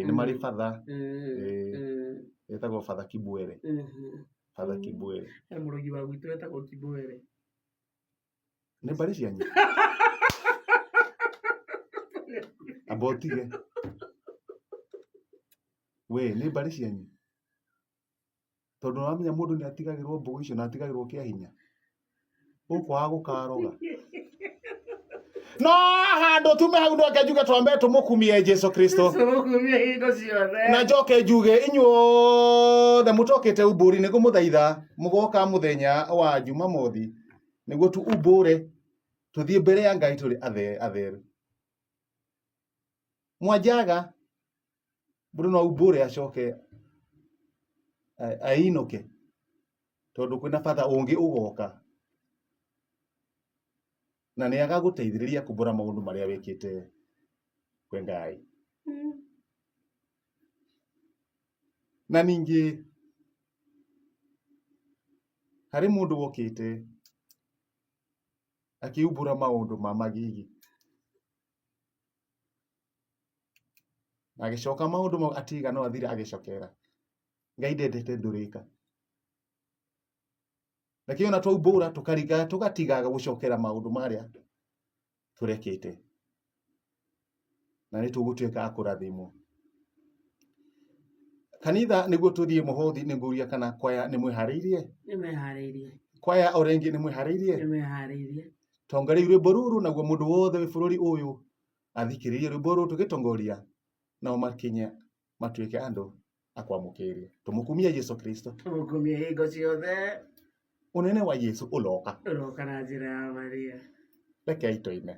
nĩ marĩ batha etagwo Father Kibwere. Father Kibwere mũrogi wa gwitũ etagwo Kibwere. Nĩ mbarĩ cianyu abotige we nĩ mbarĩ cianyu tondũ wamenya mũndũ nĩ atigagĩrwo mbũgũ icio na atigagĩrwo kĩa hinya ũkwaga gũkaroga no handũ tume hau no kenjuge twambe tũmũkumie Jesu Kristo na njoke njuge inyuothe mũtokĩte umbũri nĩguo mũthaitha mũgoka mũthenya wa Jumamothi nĩguo tu umbũre tũthiĩ mbere ya Ngai tũrĩ atheru. Mwanjaga mũndũ no umbũre acoke ainũke tondũ kwĩna batha ũngĩ ũgoka na nĩ agagũteithĩrĩria kumbũra maũndũ marĩa wĩkĩte kwĩ Ngai. Na ningĩ harĩ mũndũ wokĩte akiumbũra maũndũ ma magigi agĩcoka maũndũ mau atiga no athire agĩcokera. Ngai ndendete ndũrĩka. Lakini ona twaumbũra tũgatigaga gũcokera maũndũ marĩa tũrekĩte na nĩ tũgũtuĩka akũrathimwo. Kanitha nĩguo tũthiĩ mũhothi nĩ ngũria kana kwaya nĩ mwĩharĩirie? Nĩ meharĩirie. Kwaya o rĩngĩ nĩ mwĩharĩirie? Nĩ meharĩirie. Tongoria rwĩmbo rũrũ naguo mũndũ wothe wĩ bũrũri ũyũ athikĩrĩrie rwĩmbo rũrũ tũgĩtongoria nao makinya matuĩke andũ akwamũkĩria. Tũmũkumie Jesu Kristo. Tũmũkumie hingo ciothe. Ũnene wa Yesu ũroka. Ũroka na njĩra ya Maria. Rekei tũine.